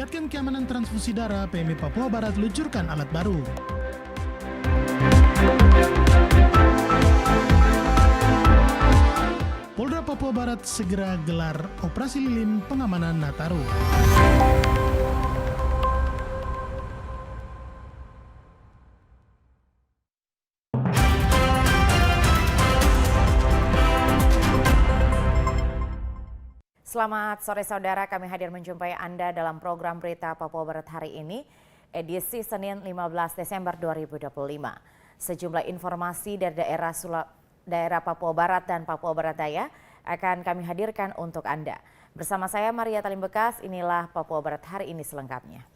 Meningkatkan keamanan transfusi darah, PMI Papua Barat luncurkan alat baru. Polda Papua Barat segera gelar operasi lilin pengamanan Nataru. Selamat sore saudara, kami hadir menjumpai Anda dalam program Berita Papua Barat hari ini, edisi Senin 15 Desember 2025. Sejumlah informasi dari daerah Papua Barat dan Papua Barat Daya akan kami hadirkan untuk Anda. Bersama saya Maria Talim Bekas, inilah Papua Barat hari ini selengkapnya.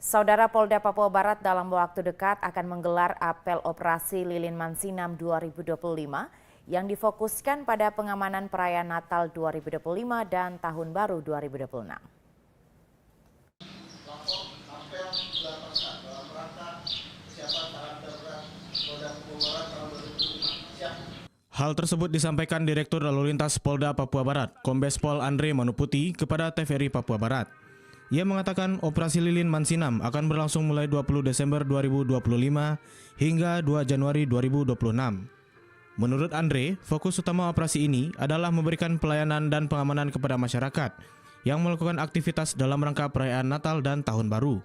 Saudara, Polda Papua Barat dalam waktu dekat akan menggelar apel operasi Lilin Mansinam 2025 yang difokuskan pada pengamanan perayaan Natal 2025 dan Tahun Baru 2026. Hal tersebut disampaikan Direktur Lalu Lintas Polda Papua Barat, Kombes Pol Andre Manuputi kepada TVRI Papua Barat. Ia mengatakan operasi Lilin Mansinam akan berlangsung mulai 20 Desember 2025 hingga 2 Januari 2026. Menurut Andre, fokus utama operasi ini adalah memberikan pelayanan dan pengamanan kepada masyarakat yang melakukan aktivitas dalam rangka perayaan Natal dan Tahun Baru.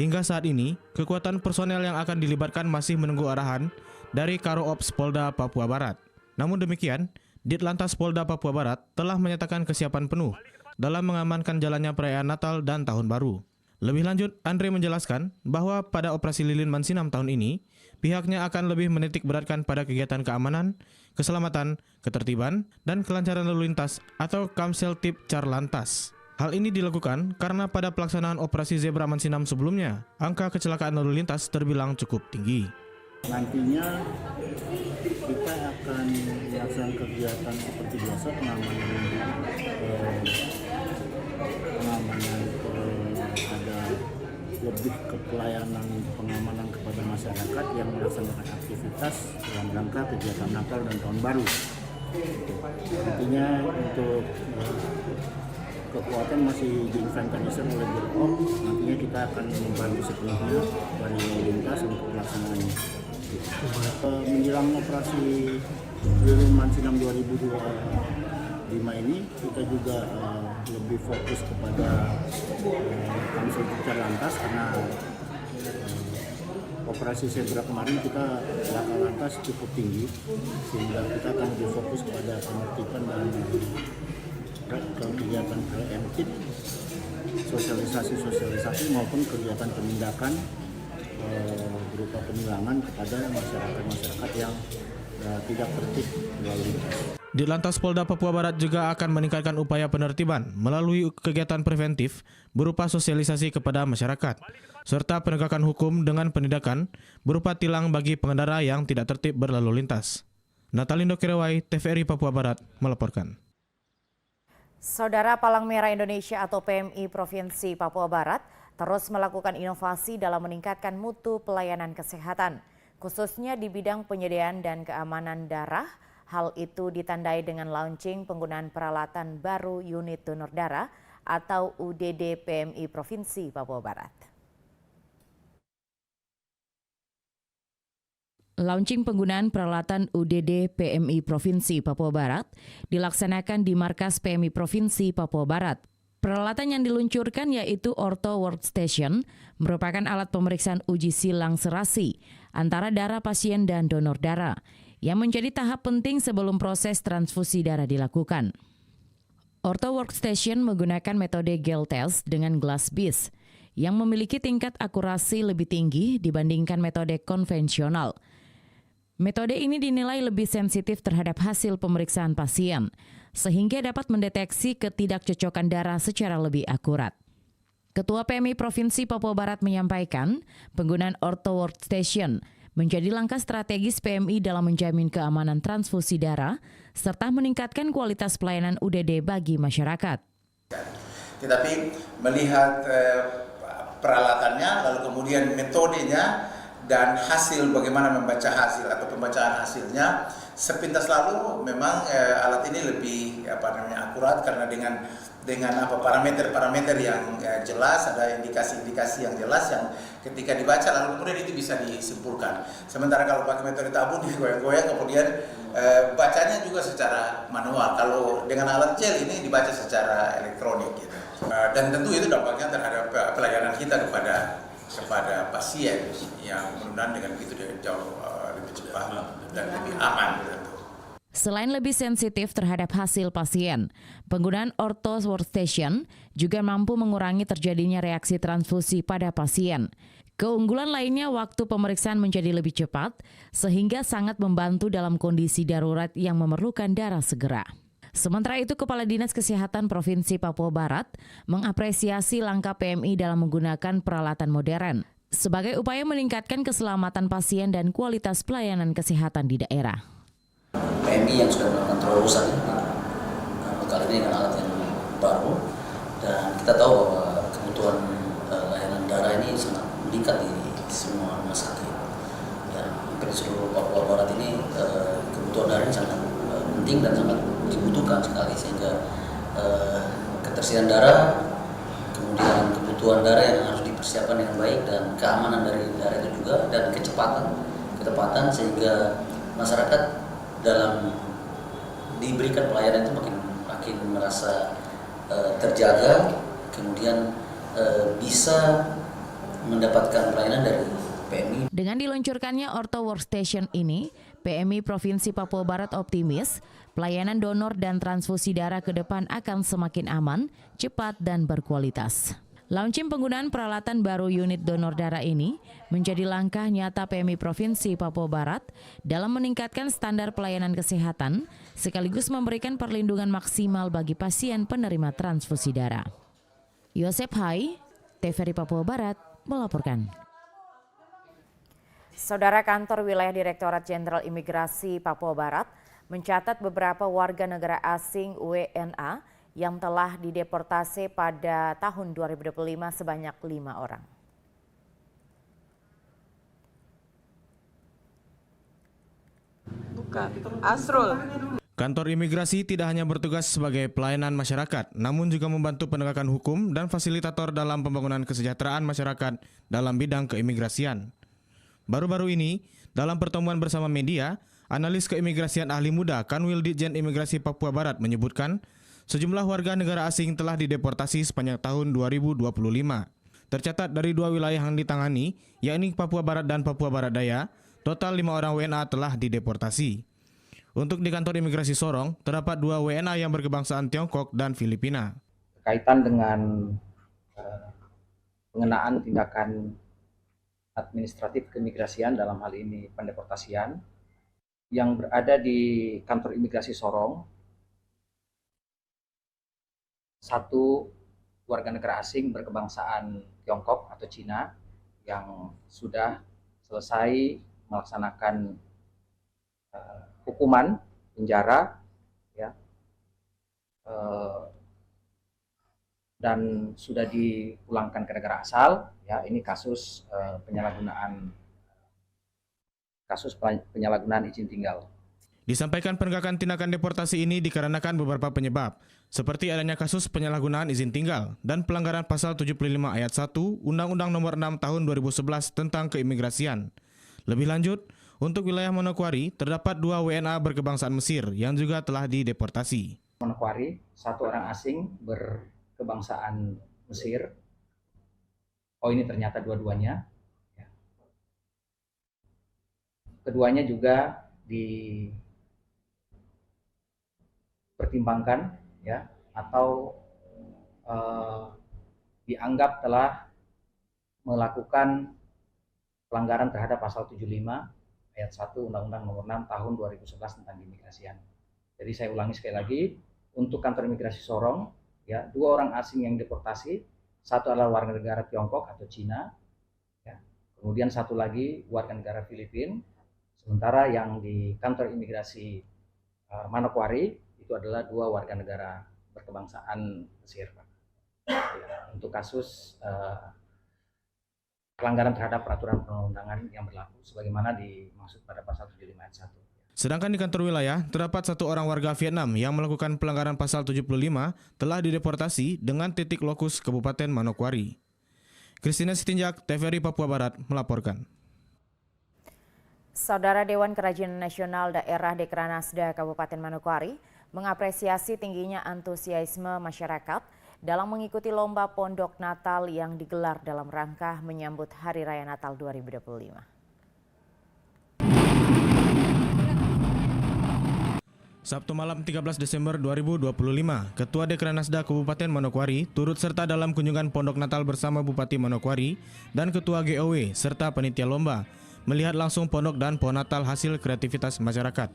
Hingga saat ini, kekuatan personel yang akan dilibatkan masih menunggu arahan dari Karo Ops Polda Papua Barat. Namun demikian, Ditlantas Polda Papua Barat telah menyatakan kesiapan penuh dalam mengamankan jalannya perayaan Natal dan Tahun Baru. Lebih lanjut, Andre menjelaskan bahwa pada operasi Lilin Mansinam tahun ini, pihaknya akan lebih menitik beratkan pada kegiatan keamanan, keselamatan, ketertiban, dan kelancaran lalu lintas atau Kamseltib Carlantas. Hal ini dilakukan karena pada pelaksanaan operasi Zebra Mansinam sebelumnya, angka kecelakaan lalu lintas terbilang cukup tinggi. Nantinya kita akan melaksanakan kegiatan seperti biasa, pengamanan ada lebih ke pelayanan pengamanan kepada masyarakat yang melaksanakan aktivitas dalam rangka kegiatan Natal dan Tahun Baru. Nantinya untuk kekuatan masih diinventarisir oleh Birop. Nantinya kita akan membantu sepenuhnya dari lalu lintas untuk pelaksanaannya. Menjelang operasi Lilin Mansinam 2025 ini kita juga lebih fokus kepada Kamseltib Carlantas karena operasi Zebra kemarin kita laka lantas cukup tinggi sehingga kita akan lebih fokus kepada penertiban dan kegiatan preemptif, sosialisasi maupun kegiatan penindakan berupa penilangan kepada masyarakat yang tidak tertib lalu lintas. Ditlantas Polda Papua Barat juga akan meningkatkan upaya penertiban melalui kegiatan preventif berupa sosialisasi kepada masyarakat, serta penegakan hukum dengan penindakan berupa tilang bagi pengendara yang tidak tertib berlalu lintas. Natalindo Kirewai, TVRI Papua Barat, melaporkan. Saudara, Palang Merah Indonesia atau PMI Provinsi Papua Barat terus melakukan inovasi dalam meningkatkan mutu pelayanan kesehatan, khususnya di bidang penyediaan dan keamanan darah. Hal itu ditandai dengan launching penggunaan peralatan baru unit donor darah atau UDD PMI Provinsi Papua Barat. Launching penggunaan peralatan UDD PMI Provinsi Papua Barat dilaksanakan di markas PMI Provinsi Papua Barat. Peralatan yang diluncurkan yaitu Ortho Workstation, merupakan alat pemeriksaan uji silang serasi antara darah pasien dan donor darah, yang menjadi tahap penting sebelum proses transfusi darah dilakukan. Ortho Workstation menggunakan metode gel test dengan glass beads, yang memiliki tingkat akurasi lebih tinggi dibandingkan metode konvensional. Metode ini dinilai lebih sensitif terhadap hasil pemeriksaan pasien, sehingga dapat mendeteksi ketidakcocokan darah secara lebih akurat. Ketua PMI Provinsi Papua Barat menyampaikan, penggunaan Ortho Workstation menjadi langkah strategis PMI dalam menjamin keamanan transfusi darah, serta meningkatkan kualitas pelayanan UDD bagi masyarakat. Tetapi melihat peralatannya, lalu kemudian metodenya, dan hasil bagaimana membaca hasil atau pembacaan hasilnya sepintas lalu memang alat ini lebih akurat karena dengan parameter-parameter yang jelas, ada indikasi-indikasi yang jelas yang ketika dibaca lalu kemudian itu bisa disimpulkan. Sementara kalau pakai metode tabung digoyang-goyang kemudian bacanya juga secara manual. Kalau dengan alat gel ini dibaca secara elektronik gitu. Dan tentu itu dampaknya terhadap pelayanan kita kepada pasien yang mudah-mudahan dengan begitu dia jauh lebih cepat dan lebih aman. Selain lebih sensitif terhadap hasil pasien, penggunaan Ortho Workstation juga mampu mengurangi terjadinya reaksi transfusi pada pasien. Keunggulan lainnya, waktu pemeriksaan menjadi lebih cepat, sehingga sangat membantu dalam kondisi darurat yang memerlukan darah segera. Sementara itu, Kepala Dinas Kesehatan Provinsi Papua Barat mengapresiasi langkah PMI dalam menggunakan peralatan modern sebagai upaya meningkatkan keselamatan pasien dan kualitas pelayanan kesehatan di daerah. PMI yang sudah melakukan terobosan kali ini dengan alat yang baru, dan kita tahu bahwa kebutuhan layanan darah ini sangat meningkat di semua rumah sakit. Dan hampir di seluruh Papua Barat ini kebutuhan darah ini sangat penting dan sangat dibutuhkan sekali, sehingga ketersediaan darah, kemudian kebutuhan darah yang harus dipersiapkan dengan baik dan keamanan dari darah itu juga, dan ketepatan sehingga masyarakat dalam diberikan pelayanan itu makin merasa terjaga, kemudian bisa mendapatkan pelayanan dari PMI. Dengan diluncurkannya Ortho Workstation ini, PMI Provinsi Papua Barat optimis pelayanan donor dan transfusi darah ke depan akan semakin aman, cepat, dan berkualitas. Launching penggunaan peralatan baru unit donor darah ini menjadi langkah nyata PMI Provinsi Papua Barat dalam meningkatkan standar pelayanan kesehatan sekaligus memberikan perlindungan maksimal bagi pasien penerima transfusi darah. Yosep Hai, TVRI Papua Barat melaporkan. Saudara, Kantor Wilayah Direktorat Jenderal Imigrasi Papua Barat mencatat beberapa warga negara asing WNA yang telah dideportasi pada tahun 2025 sebanyak 5 orang. Bukan, Asrul. Kantor imigrasi tidak hanya bertugas sebagai pelayanan masyarakat, namun juga membantu penegakan hukum dan fasilitator dalam pembangunan kesejahteraan masyarakat dalam bidang keimigrasian. Baru-baru ini, dalam pertemuan bersama media, analis keimigrasian ahli muda Kanwil Ditjen Imigrasi Papua Barat menyebutkan sejumlah warga negara asing telah dideportasi sepanjang tahun 2025. Tercatat dari 2 wilayah yang ditangani, yakni Papua Barat dan Papua Barat Daya, total 5 orang WNA telah dideportasi. Untuk di kantor imigrasi Sorong, terdapat 2 WNA yang berkebangsaan Tiongkok dan Filipina. Kaitan dengan pengenaan tindakan administratif keimigrasian, dalam hal ini pendeportasian, yang berada di kantor imigrasi Sorong, 1 warga negara asing berkebangsaan Tiongkok atau Cina yang sudah selesai melaksanakan hukuman penjara, ya, dan sudah dipulangkan ke negara asal. Ya, ini kasus penyalahgunaan izin tinggal. Disampaikan penegakan tindakan deportasi ini dikarenakan beberapa penyebab, seperti adanya kasus penyalahgunaan izin tinggal dan pelanggaran pasal 75 ayat 1 Undang-Undang Nomor 6 Tahun 2011 tentang keimigrasian. Lebih lanjut, untuk wilayah Manokwari terdapat 2 WNA berkebangsaan Mesir yang juga telah dideportasi. Manokwari, 1 orang asing berkebangsaan Mesir. Oh, ini ternyata dua-duanya. Ya. Keduanya juga dipertimbangkan, ya, atau dianggap telah melakukan pelanggaran terhadap pasal 75 ayat 1 Undang-Undang Nomor 6 Tahun 2011 tentang keimigrasian. Jadi saya ulangi sekali lagi, untuk kantor imigrasi Sorong, ya, 2 orang asing yang deportasi, 1 adalah warga negara Tiongkok atau Cina, ya, kemudian 1 lagi warga negara Filipina. Sementara yang di kantor imigrasi Manokwari itu adalah 2 warga negara berkebangsaan Mesir. Ya, untuk kasus pelanggaran terhadap peraturan perundang-undangan yang berlaku sebagaimana dimaksud pada pasal 75 ayat 1. Sedangkan di kantor wilayah, terdapat 1 orang warga Vietnam yang melakukan pelanggaran pasal 75 telah dideportasi dengan titik lokus Kabupaten Manokwari. Christina Sitinjak, TVRI Papua Barat melaporkan. Saudara Dewan Kerajinan Nasional Daerah Dekranasda Kabupaten Manokwari mengapresiasi tingginya antusiasme masyarakat dalam mengikuti lomba Pondok Natal yang digelar dalam rangka menyambut Hari Raya Natal 2025. Sabtu malam 13 Desember 2025, Ketua Dekranasda Kabupaten Manokwari turut serta dalam kunjungan Pondok Natal bersama Bupati Manokwari dan Ketua GOW serta panitia lomba melihat langsung pondok dan pohon Natal hasil kreativitas masyarakat.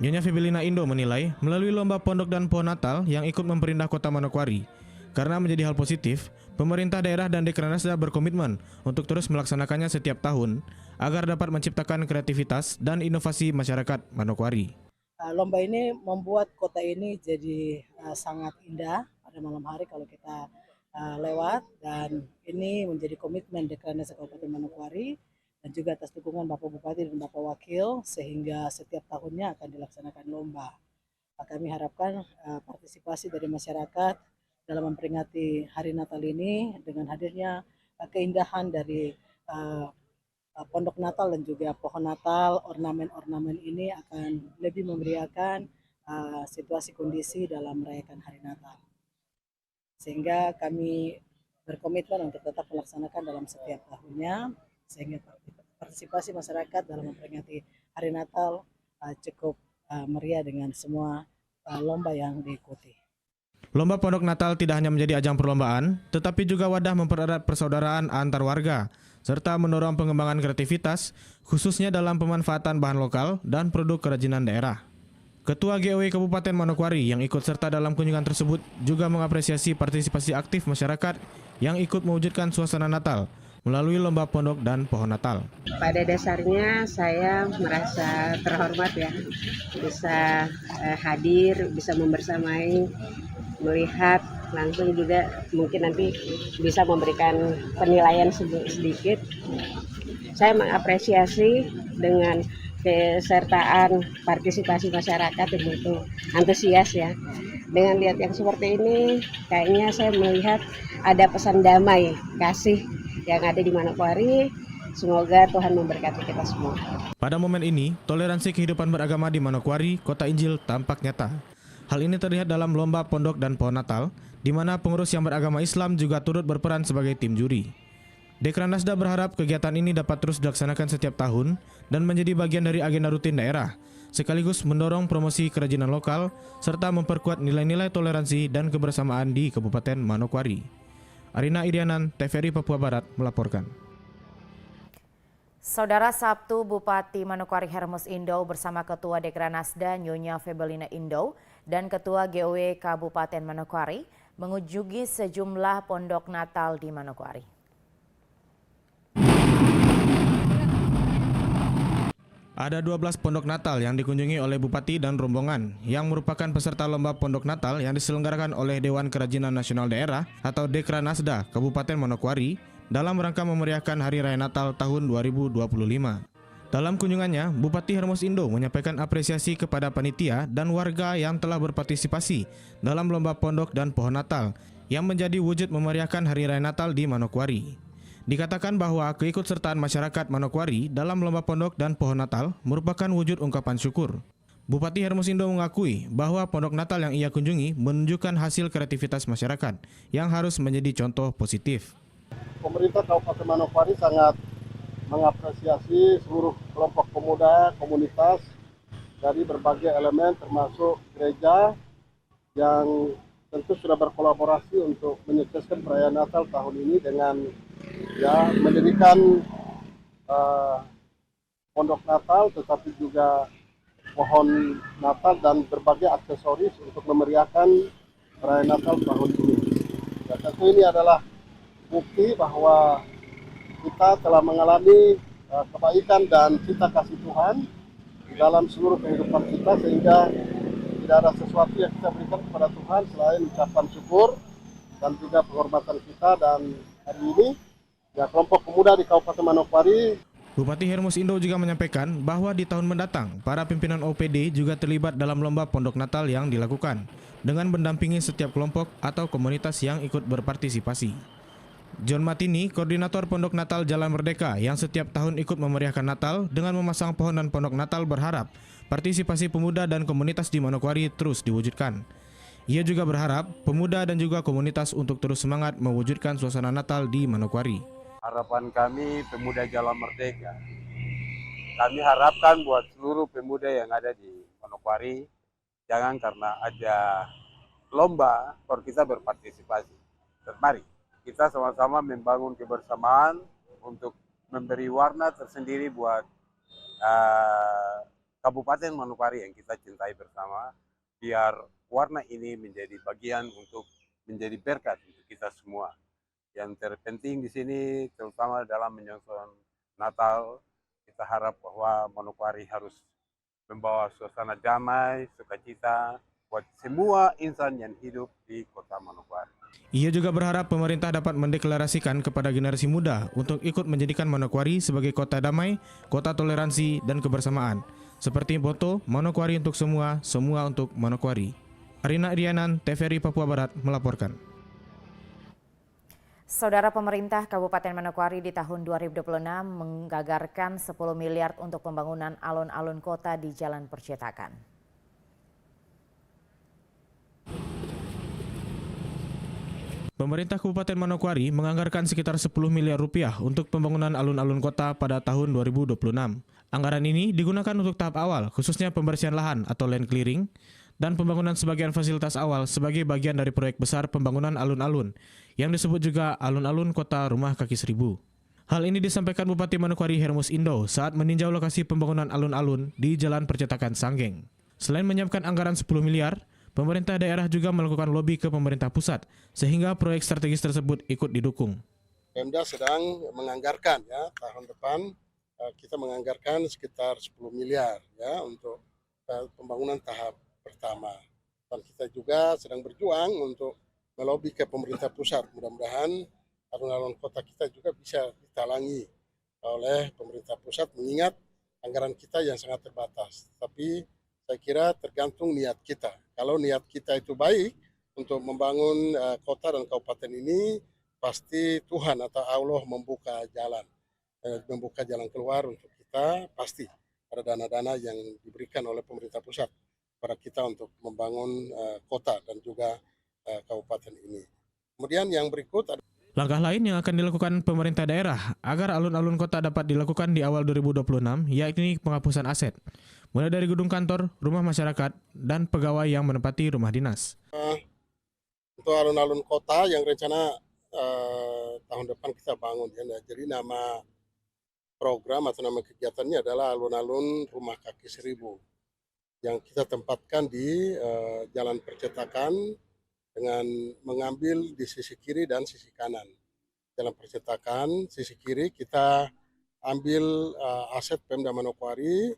Nyonya Febelina Indo menilai melalui lomba pondok dan pohon Natal yang ikut memperindah kota Manokwari, karena menjadi hal positif, pemerintah daerah dan Dekranasda berkomitmen untuk terus melaksanakannya setiap tahun agar dapat menciptakan kreativitas dan inovasi masyarakat Manokwari. Lomba ini membuat kota ini jadi sangat indah pada malam hari kalau kita lewat, dan ini menjadi komitmen Dekranasda Kabupaten Manokwari dan juga atas dukungan Bapak Bupati dan Bapak Wakil sehingga setiap tahunnya akan dilaksanakan lomba. Kami harapkan partisipasi dari masyarakat dalam memperingati Hari Natal ini dengan hadirnya keindahan dari Pondok Natal dan juga pohon Natal, ornamen-ornamen ini akan lebih memeriahkan situasi kondisi dalam merayakan Hari Natal. Sehingga kami berkomitmen untuk tetap melaksanakan dalam setiap tahunnya, sehingga partisipasi masyarakat dalam memperingati Hari Natal cukup meriah dengan semua lomba yang diikuti. Lomba Pondok Natal tidak hanya menjadi ajang perlombaan, tetapi juga wadah mempererat persaudaraan antar warga, serta mendorong pengembangan kreativitas, khususnya dalam pemanfaatan bahan lokal dan produk kerajinan daerah. Ketua GOW Kabupaten Manokwari yang ikut serta dalam kunjungan tersebut juga mengapresiasi partisipasi aktif masyarakat yang ikut mewujudkan suasana Natal melalui lomba pondok dan pohon Natal. Pada dasarnya saya merasa terhormat ya, bisa hadir, bisa membersamai, melihat langsung, juga mungkin nanti bisa memberikan penilaian sedikit. Saya mengapresiasi dengan kesertaan partisipasi masyarakat yang begitu antusias ya. Dengan lihat yang seperti ini, kayaknya saya melihat ada pesan damai, kasih yang ada di Manokwari. Semoga Tuhan memberkati kita semua. Pada momen ini, toleransi kehidupan beragama di Manokwari, Kota Injil tampak nyata. Hal ini terlihat dalam lomba pondok dan pohon Natal, di mana pengurus yang beragama Islam juga turut berperan sebagai tim juri. Dekranasda berharap kegiatan ini dapat terus dilaksanakan setiap tahun dan menjadi bagian dari agenda rutin daerah, sekaligus mendorong promosi kerajinan lokal serta memperkuat nilai-nilai toleransi dan kebersamaan di Kabupaten Manokwari. Arina Irianan, TVRI Papua Barat melaporkan. Saudara, Sabtu Bupati Manokwari Hermus Indo bersama Ketua Dekranasda Nyonya Febelina Indo dan Ketua GOW Kabupaten Manokwari mengunjungi sejumlah pondok Natal di Manokwari. Ada 12 pondok Natal yang dikunjungi oleh Bupati dan rombongan yang merupakan peserta lomba pondok Natal yang diselenggarakan oleh Dewan Kerajinan Nasional Daerah atau Dekranasda Kabupaten Manokwari dalam rangka memeriahkan Hari Raya Natal tahun 2025. Dalam kunjungannya, Bupati Hermus Indo menyampaikan apresiasi kepada panitia dan warga yang telah berpartisipasi dalam lomba pondok dan pohon Natal yang menjadi wujud memeriahkan Hari Raya Natal di Manokwari. Dikatakan bahwa keikutsertaan masyarakat Manokwari dalam lomba pondok dan pohon Natal merupakan wujud ungkapan syukur. Bupati Hermus Indo mengakui bahwa pondok Natal yang ia kunjungi menunjukkan hasil kreativitas masyarakat yang harus menjadi contoh positif. Pemerintah Kabupaten Manokwari sangat mengapresiasi seluruh kelompok pemuda, komunitas dari berbagai elemen termasuk gereja yang tentu sudah berkolaborasi untuk menyukseskan perayaan Natal tahun ini dengan mendirikan pondok Natal, tetapi juga pohon Natal dan berbagai aksesoris untuk memeriahkan perayaan Natal tahun ini. Ya, tentu ini adalah bukti bahwa kita telah mengalami kebaikan dan cita kasih Tuhan di dalam seluruh kehidupan kita, sehingga tidak ada sesuatu yang kita berikan kepada Tuhan selain ucapan syukur dan juga penghormatan kita. Dan hari ini Ya, kelompok pemuda di Kabupaten Manokwari. Bupati Hermus Indo juga menyampaikan bahwa di tahun mendatang, para pimpinan OPD juga terlibat dalam lomba pondok Natal yang dilakukan, dengan mendampingi setiap kelompok atau komunitas yang ikut berpartisipasi. John Matini, koordinator Pondok Natal Jalan Merdeka yang setiap tahun ikut memeriahkan Natal dengan memasang pohonan pondok Natal, berharap partisipasi pemuda dan komunitas di Manokwari terus diwujudkan. Ia juga berharap pemuda dan juga komunitas untuk terus semangat mewujudkan suasana Natal di Manokwari. Harapan kami pemuda Jalan Merdeka. Kami harapkan buat seluruh pemuda yang ada di Manokwari, jangan karena ada lomba baru kita berpartisipasi. Mari kita sama-sama membangun kebersamaan untuk memberi warna tersendiri buat Kabupaten Manokwari yang kita cintai bersama, biar warna ini menjadi bagian untuk menjadi berkat untuk kita semua. Yang terpenting di sini, terutama dalam menyongsong Natal, kita harap bahwa Manokwari harus membawa suasana damai, sukacita buat semua insan yang hidup di kota Manokwari. Ia juga berharap pemerintah dapat mendeklarasikan kepada generasi muda untuk ikut menjadikan Manokwari sebagai kota damai, kota toleransi dan kebersamaan. Seperti moto Manokwari untuk semua, semua untuk Manokwari. Arina Irianan, TVRI Papua Barat melaporkan. Saudara, pemerintah Kabupaten Manokwari di tahun 2026 menggagarkan 10 miliar untuk pembangunan alun-alun kota di Jalan Percetakan. Pemerintah Kabupaten Manokwari menganggarkan sekitar 10 miliar rupiah untuk pembangunan alun-alun kota pada tahun 2026. Anggaran ini digunakan untuk tahap awal, khususnya pembersihan lahan atau land clearing, dan pembangunan sebagian fasilitas awal sebagai bagian dari proyek besar pembangunan alun-alun yang disebut juga alun-alun kota Rumah Kaki Seribu. Hal ini disampaikan Bupati Manokwari Hermus Indo saat meninjau lokasi pembangunan alun-alun di Jalan Percetakan Sanggeng. Selain menyiapkan anggaran 10 miliar, pemerintah daerah juga melakukan lobi ke pemerintah pusat sehingga proyek strategis tersebut ikut didukung. Pemda sedang menganggarkan ya, tahun depan kita menganggarkan sekitar 10 miliar ya untuk pembangunan tahap pertama. Dan kita juga sedang berjuang untuk melobi ke pemerintah pusat. Mudah-mudahan alun-alun kota kita juga bisa ditalangi oleh pemerintah pusat, mengingat anggaran kita yang sangat terbatas. Tapi saya kira tergantung niat kita. Kalau niat kita itu baik untuk membangun kota dan kabupaten ini, pasti Tuhan atau Allah membuka jalan keluar untuk kita. Pasti ada dana-dana yang diberikan oleh pemerintah pusat pada kita untuk membangun kota dan juga kabupaten ini. Kemudian yang berikut ada langkah lain yang akan dilakukan pemerintah daerah agar alun-alun kota dapat dilakukan di awal 2026, yakni penghapusan aset, mulai dari gedung kantor, rumah masyarakat, dan pegawai yang menempati rumah dinas. Untuk alun-alun kota yang rencana tahun depan kita bangun, ya. Jadi nama program atau nama kegiatannya adalah alun-alun Rumah Kaki Seribu, yang kita tempatkan di Jalan Percetakan dengan mengambil di sisi kiri dan sisi kanan. Jalan Percetakan, sisi kiri kita ambil aset Pemda Manokwari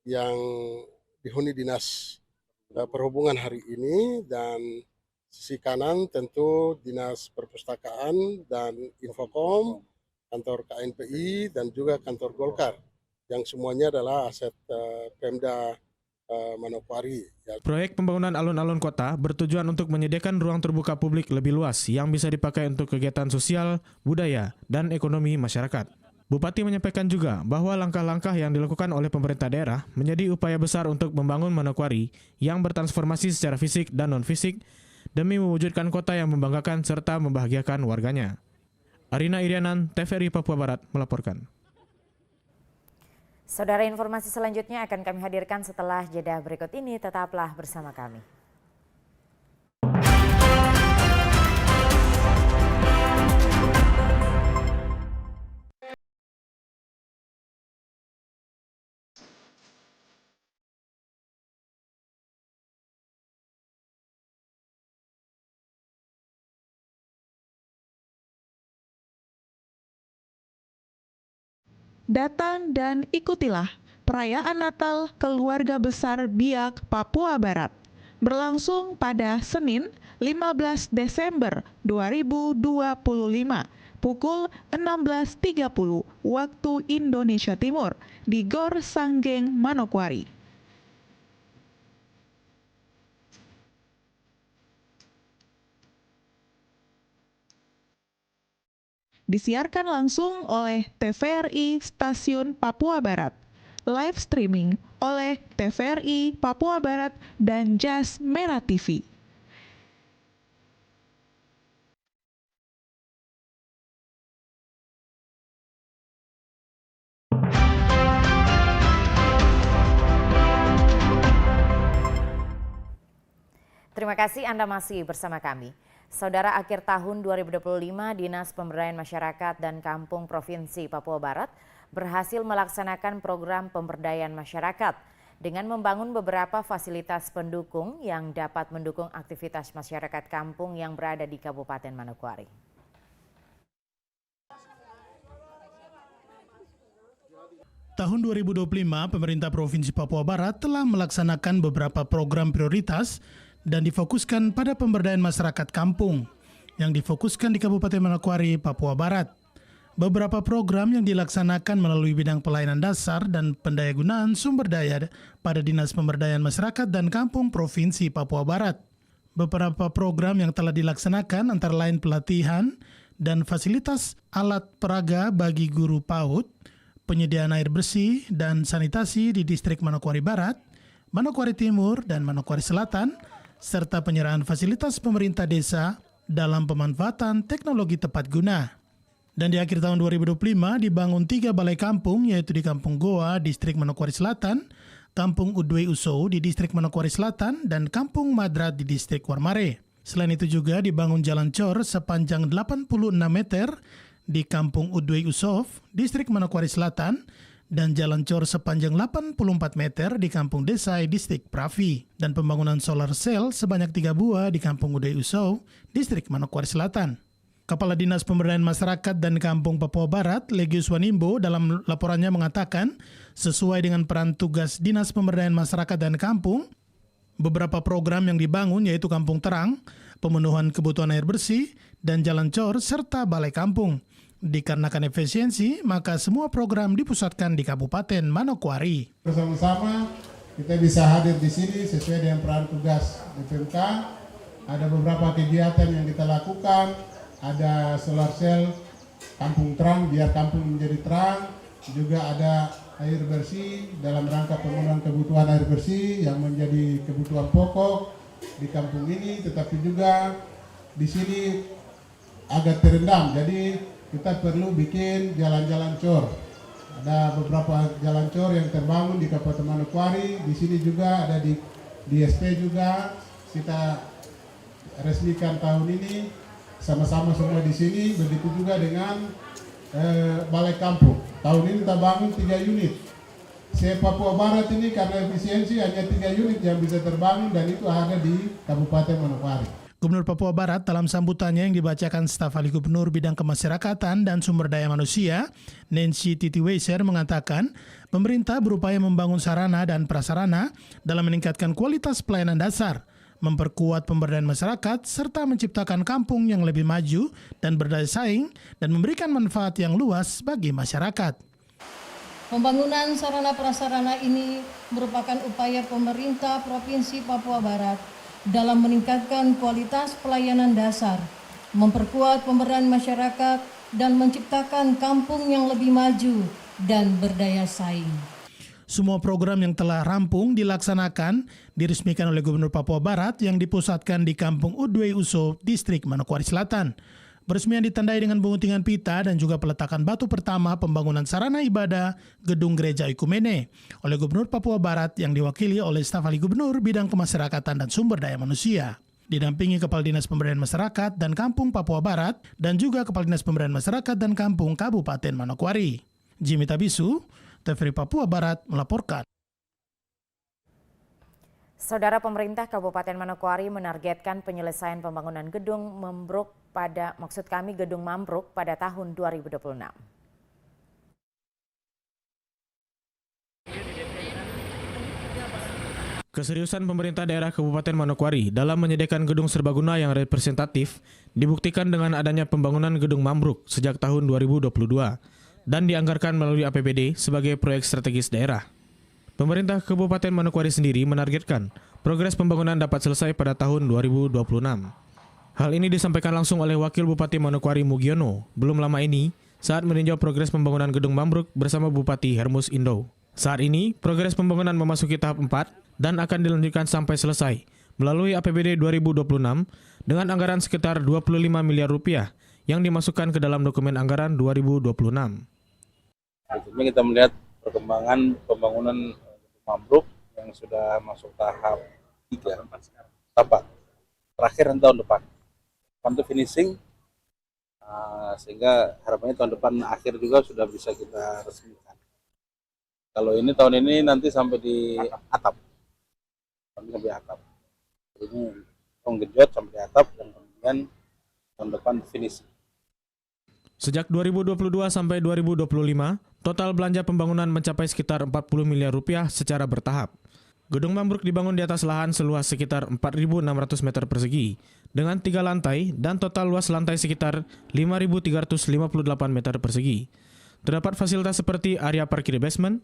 yang dihuni Dinas Perhubungan hari ini, dan sisi kanan tentu Dinas Perpustakaan dan Infokom, kantor KNPI, dan juga kantor Golkar, yang semuanya adalah aset Pemda Manokwari. Proyek pembangunan alun-alun kota bertujuan untuk menyediakan ruang terbuka publik lebih luas yang bisa dipakai untuk kegiatan sosial, budaya, dan ekonomi masyarakat. Bupati menyampaikan juga bahwa langkah-langkah yang dilakukan oleh pemerintah daerah menjadi upaya besar untuk membangun Manokwari yang bertransformasi secara fisik dan non-fisik demi mewujudkan kota yang membanggakan serta membahagiakan warganya. Arina Irianan, TVRI Papua Barat melaporkan. Saudara, informasi selanjutnya akan kami hadirkan setelah jeda berikut ini. Tetaplah bersama kami. Datang dan ikutilah perayaan Natal Keluarga Besar Biak Papua Barat, berlangsung pada Senin 15 Desember 2025 pukul 16.30 waktu Indonesia Timur di Gor Sanggeng, Manokwari. Disiarkan langsung oleh TVRI Stasiun Papua Barat. Live streaming oleh TVRI Papua Barat dan Jas Merah TV. Terima kasih Anda masih bersama kami. Saudara, akhir tahun 2025, Dinas Pemberdayaan Masyarakat dan Kampung Provinsi Papua Barat berhasil melaksanakan program pemberdayaan masyarakat dengan membangun beberapa fasilitas pendukung yang dapat mendukung aktivitas masyarakat kampung yang berada di Kabupaten Manokwari. Tahun 2025, pemerintah Provinsi Papua Barat telah melaksanakan beberapa program prioritas dan difokuskan pada pemberdayaan masyarakat kampung yang difokuskan di Kabupaten Manokwari, Papua Barat. Beberapa program yang dilaksanakan melalui bidang pelayanan dasar dan pendayagunaan sumber daya pada Dinas Pemberdayaan Masyarakat dan Kampung Provinsi Papua Barat. Beberapa program yang telah dilaksanakan antara lain pelatihan dan fasilitas alat peraga bagi guru PAUD, penyediaan air bersih dan sanitasi di distrik Manokwari Barat, Manokwari Timur, dan Manokwari Selatan, serta penyerahan fasilitas pemerintah desa dalam pemanfaatan teknologi tepat guna. Dan di akhir tahun 2025 dibangun 3 balai kampung, yaitu di Kampung Goa, Distrik Manokwari Selatan, Kampung Udwe Uso di Distrik Manokwari Selatan, dan Kampung Madrat di Distrik Warmare. Selain itu juga dibangun jalan cor sepanjang 86 meter di Kampung Udwe Usov, Distrik Manokwari Selatan, dan jalan cor sepanjang 84 meter di Kampung Desai, Distrik Pravi, dan pembangunan solar cell sebanyak 3 buah di Kampung Udwe Usau, Distrik Manokwari Selatan. Kepala Dinas Pemberdayaan Masyarakat dan Kampung Papua Barat, Legius Wanimbo, dalam laporannya mengatakan, sesuai dengan peran tugas Dinas Pemberdayaan Masyarakat dan Kampung, beberapa program yang dibangun yaitu Kampung Terang, pemenuhan kebutuhan air bersih, dan jalan cor, serta balai kampung. Dikarenakan efisiensi, maka semua program dipusatkan di Kabupaten Manokwari. Bersama-sama kita bisa hadir di sini sesuai dengan peran tugas BPMK. Ada beberapa kegiatan yang kita lakukan, ada solar cell, kampung terang biar kampung menjadi terang, juga ada air bersih dalam rangka pemenuhan kebutuhan air bersih yang menjadi kebutuhan pokok di kampung ini, tetapi juga di sini agak terendam, jadi kita perlu bikin jalan-jalan cor. Ada beberapa jalan cor yang terbangun di Kabupaten Manokwari. Di sini juga ada di DSP juga kita resmikan tahun ini sama-sama semua di sini. Begitu juga dengan balai kampung. Tahun ini kita bangun 3 unit. Papua Barat ini karena efisiensi hanya 3 unit yang bisa terbangun dan itu ada di Kabupaten Manokwari. Gubernur Papua Barat dalam sambutannya yang dibacakan staf ahli gubernur bidang kemasyarakatan dan sumber daya manusia, Nancy Titiweiser, mengatakan pemerintah berupaya membangun sarana dan prasarana dalam meningkatkan kualitas pelayanan dasar, memperkuat pemberdayaan masyarakat, serta menciptakan kampung yang lebih maju dan berdaya saing dan memberikan manfaat yang luas bagi masyarakat. Pembangunan sarana prasarana ini merupakan upaya pemerintah Provinsi Papua Barat dalam meningkatkan kualitas pelayanan dasar, memperkuat pemberdayaan masyarakat, dan menciptakan kampung yang lebih maju dan berdaya saing. Semua program yang telah rampung dilaksanakan diresmikan oleh Gubernur Papua Barat yang dipusatkan di Kampung Udwe Uso, Distrik Manokwari Selatan. Peresmian ditandai dengan penguntingan pita dan juga peletakan batu pertama pembangunan sarana ibadah Gedung Gereja Ikumene oleh Gubernur Papua Barat yang diwakili oleh staf ahli gubernur bidang kemasyarakatan dan sumber daya manusia. Didampingi Kepala Dinas Pemberdayaan Masyarakat dan Kampung Papua Barat dan juga Kepala Dinas Pemberdayaan Masyarakat dan Kampung Kabupaten Manokwari. Jimmy Tabisu, TVRI Papua Barat melaporkan. Saudara, pemerintah Kabupaten Manokwari menargetkan penyelesaian pembangunan gedung Gedung Mambruk pada tahun 2026. Keseriusan pemerintah daerah Kabupaten Manokwari dalam menyediakan gedung serbaguna yang representatif dibuktikan dengan adanya pembangunan gedung Mambruk sejak tahun 2022 dan dianggarkan melalui APBD sebagai proyek strategis daerah. Pemerintah Kabupaten Manokwari sendiri menargetkan progres pembangunan dapat selesai pada tahun 2026. Hal ini disampaikan langsung oleh Wakil Bupati Manokwari Mugiono belum lama ini saat meninjau progres pembangunan gedung Mambruk bersama Bupati Hermus Indo. Saat ini, progres pembangunan memasuki tahap 4 dan akan dilanjutkan sampai selesai melalui APBD 2026 dengan anggaran sekitar 25 miliar rupiah yang dimasukkan ke dalam dokumen anggaran 2026. Berikutnya kita melihat perkembangan pembangunan Mambruk yang sudah masuk tahap 3, tahap terakhir tahun depan. Untuk finishing, sehingga harapannya tahun depan akhir juga sudah bisa kita resmikan. Kalau ini tahun ini nanti sampai di atap. Sampai atap. Ini menggejot sampai di atap dan kemudian tahun depan finish. Sejak 2022 sampai 2025, total belanja pembangunan mencapai sekitar 40 miliar rupiah secara bertahap. Gedung Mambruk dibangun di atas lahan seluas sekitar 4.600 meter persegi dengan 3 lantai dan total luas lantai sekitar 5.358 meter persegi. Terdapat fasilitas seperti area parkir basement,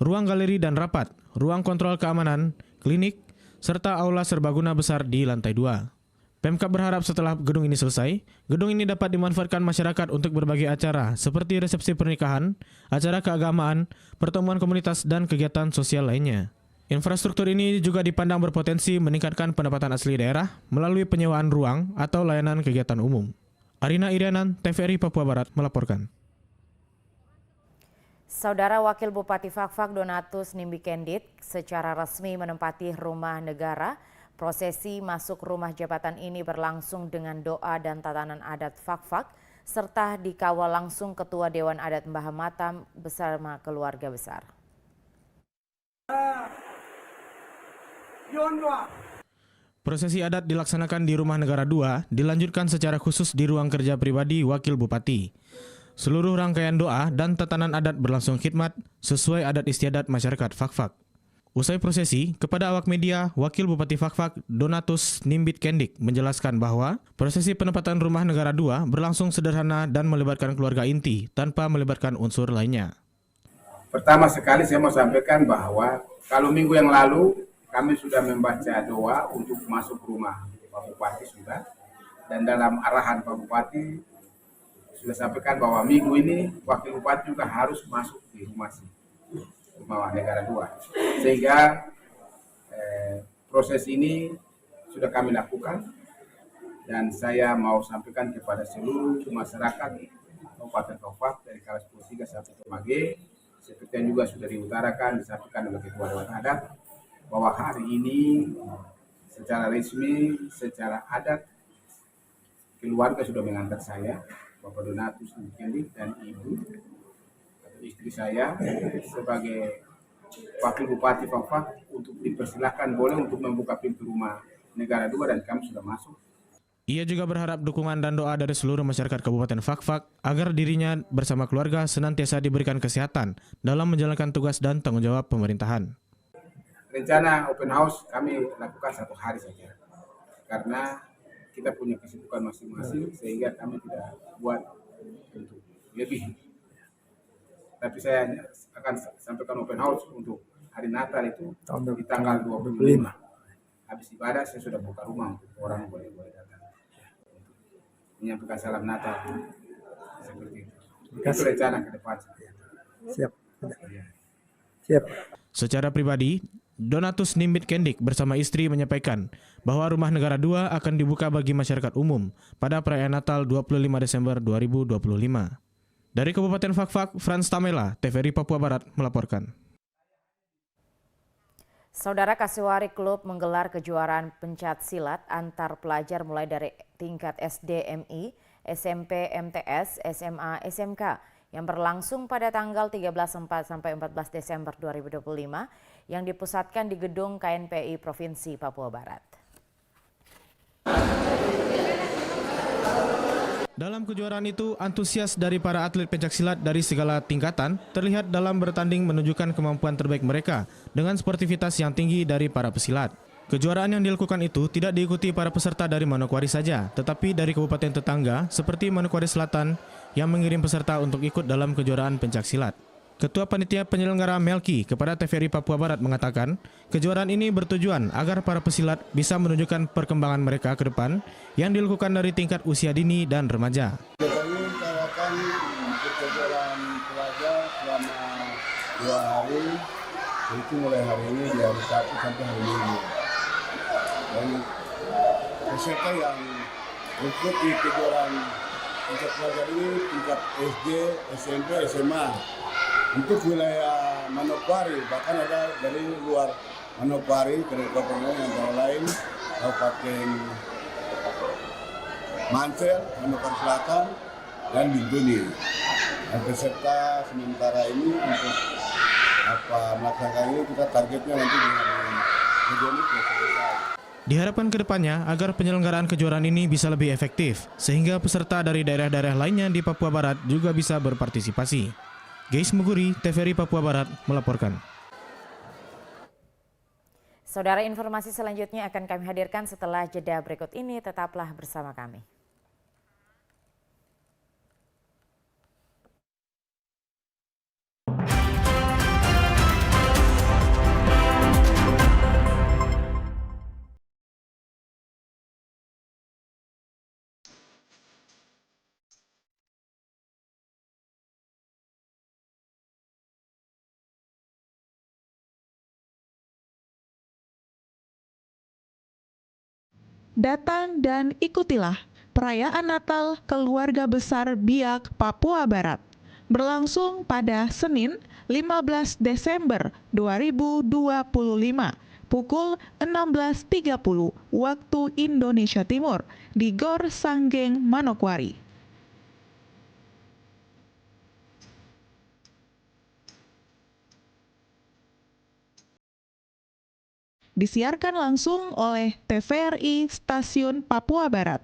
ruang galeri dan rapat, ruang kontrol keamanan, klinik, serta aula serbaguna besar di lantai 2. Pemkab berharap setelah gedung ini selesai, gedung ini dapat dimanfaatkan masyarakat untuk berbagai acara seperti resepsi pernikahan, acara keagamaan, pertemuan komunitas, dan kegiatan sosial lainnya. Infrastruktur ini juga dipandang berpotensi meningkatkan pendapatan asli daerah melalui penyewaan ruang atau layanan kegiatan umum. Arina Irianan, TVRI Papua Barat melaporkan. Saudara Wakil Bupati Fakfak Donatus Nimbikendit secara resmi menempati rumah negara. Prosesi masuk rumah jabatan ini berlangsung dengan doa dan tatanan adat Fakfak serta dikawal langsung Ketua Dewan Adat Mbah Matam bersama keluarga besar. Prosesi adat dilaksanakan di Rumah Negara 2 dilanjutkan secara khusus di ruang kerja pribadi Wakil Bupati. Seluruh rangkaian doa dan tatanan adat berlangsung khidmat sesuai adat istiadat masyarakat Fakfak. Usai prosesi, kepada awak media, Wakil Bupati Fakfak Donatus Nimbikendit menjelaskan bahwa prosesi penempatan Rumah Negara 2 berlangsung sederhana dan melibatkan keluarga inti tanpa melibatkan unsur lainnya. Pertama sekali saya mau sampaikan bahwa kalau minggu yang lalu kami sudah membaca doa untuk masuk rumah Pak Bupati sudah, dan dalam arahan Pak Bupati sudah sampaikan bahwa minggu ini Wakil Bupati juga harus masuk di rumah Negara 2. Sehingga proses ini sudah kami lakukan dan saya mau sampaikan kepada seluruh masyarakat Kabupaten Fakfak dari Kalas 3 sampai Tomage, seperti yang juga sudah diutarakan disampaikan oleh Ketua Dewan Adat bahwa hari ini secara resmi, secara adat keluarga sudah mengantar saya, Bapak Donatus Nimbikendit dan Ibu atau istri saya sebagai Wakil Bupati Fakfak untuk dipersilahkan boleh untuk membuka pintu Rumah Negara 2 dan kami sudah masuk. Ia juga berharap dukungan dan doa dari seluruh masyarakat Kabupaten Fakfak agar dirinya bersama keluarga senantiasa diberikan kesehatan dalam menjalankan tugas dan tanggung jawab pemerintahan. Rencana open house kami lakukan 1 hari saja karena kita punya kesibukan masing-masing sehingga kami tidak buat untuk lebih. Tapi saya akan sampaikan open house untuk hari Natal itu di tanggal 25. Habis ibadah saya sudah buka rumah untuk orang boleh datang menyampaikan salam Natal seperti itu. Itu rencana ke depan. Siap. Siap. Secara pribadi, Donatus Nimbikendit bersama istri menyampaikan bahwa Rumah Negara 2 akan dibuka bagi masyarakat umum pada perayaan Natal 25 Desember 2025. Dari Kabupaten Fakfak, Frans Tamela, TVRI Papua Barat melaporkan. Saudara Kasiwari Klub menggelar kejuaraan pencak silat antar pelajar mulai dari tingkat SD, MI, SMP, MTS, SMA, SMK yang berlangsung pada tanggal 13 sampai 14 Desember 2025 yang dipusatkan di gedung KNPI Provinsi Papua Barat. Dalam kejuaraan itu, antusias dari para atlet pencaksilat dari segala tingkatan terlihat dalam bertanding menunjukkan kemampuan terbaik mereka dengan sportivitas yang tinggi dari para pesilat. Kejuaraan yang dilakukan itu tidak diikuti para peserta dari Manokwari saja, tetapi dari kabupaten tetangga seperti Manokwari Selatan yang mengirim peserta untuk ikut dalam kejuaraan pencaksilat. Ketua Panitia Penyelenggara Melki kepada TVRI Papua Barat mengatakan, kejuaraan ini bertujuan agar para pesilat bisa menunjukkan perkembangan mereka ke depan yang dilakukan dari tingkat usia dini dan remaja. Kami akan untuk kejuaraan pelajar selama 2 hari, itu mulai hari ini di hari Sabtu sampai hari Minggu. Dan peserta yang ikut di kejuaraan tingkat pelajar ini tingkat SD, SMP, SMA. Untuk wilayah Manokwari, bahkan ada dari luar Manokwari, kabupaten yang antara lain Kabupaten Mansel, Manokwari Selatan, dan Bintuni. Dan peserta sementara ini untuk melaksanakan ini kita targetnya nanti di hari Juni selesai. Diharapkan ke depannya agar penyelenggaraan kejuaraan ini bisa lebih efektif, sehingga peserta dari daerah-daerah lainnya di Papua Barat juga bisa berpartisipasi. Geis Muguri, TVRI Papua Barat melaporkan. Saudara, informasi selanjutnya akan kami hadirkan setelah jeda berikut ini. Tetaplah bersama kami. Datang dan ikutilah perayaan Natal Keluarga Besar Biak Papua Barat. Berlangsung pada Senin 15 Desember 2025 pukul 16.30 waktu Indonesia Timur di Gor Sanggeng, Manokwari. Disiarkan langsung oleh TVRI Stasiun Papua Barat,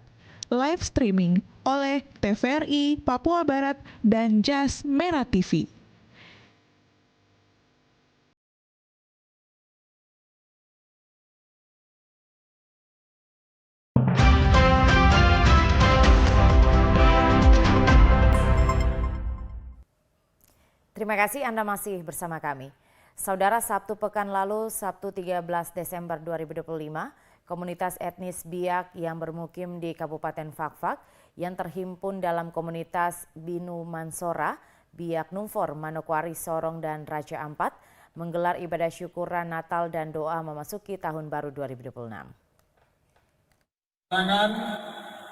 live streaming oleh TVRI Papua Barat dan Jas Merah TV. Terima kasih Anda masih bersama kami. Saudara, Sabtu pekan lalu, Sabtu 13 Desember 2025, komunitas etnis Biak yang bermukim di Kabupaten Fakfak yang terhimpun dalam komunitas Binu Mansora, Biak Numfor, Manokwari, Sorong, dan Raja Ampat menggelar ibadah syukuran Natal dan doa memasuki Tahun Baru 2026.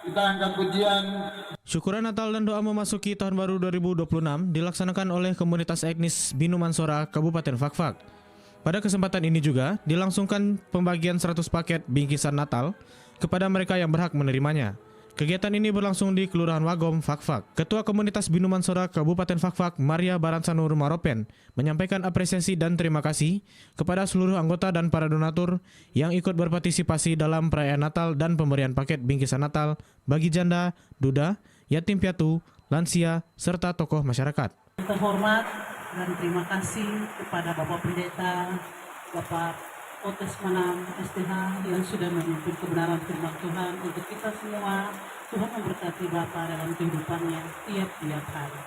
Kita angkat pujian. Syukuran Natal dan doa memasuki Tahun Baru 2026 dilaksanakan oleh komunitas etnis Binu Mansora, Kabupaten Fakfak. Pada kesempatan ini juga dilangsungkan pembagian 100 paket bingkisan Natal kepada mereka yang berhak menerimanya. Kegiatan ini berlangsung di Kelurahan Wagom, Fakfak. Ketua Komunitas Binu Mansora Kabupaten Fakfak, Maria Baransanur Maropen, menyampaikan apresiasi dan terima kasih kepada seluruh anggota dan para donatur yang ikut berpartisipasi dalam perayaan Natal dan pemberian paket bingkisan Natal bagi janda, duda, yatim piatu, lansia, serta tokoh masyarakat. Terhormat dan terima kasih kepada Bapak Pendeta, Bapak Otes Manam STH yang sudah memimpin kebenaran firman Tuhan untuk kita semua. Tuhan memberkati Bapak dalam kehidupannya tiap-tiap hari.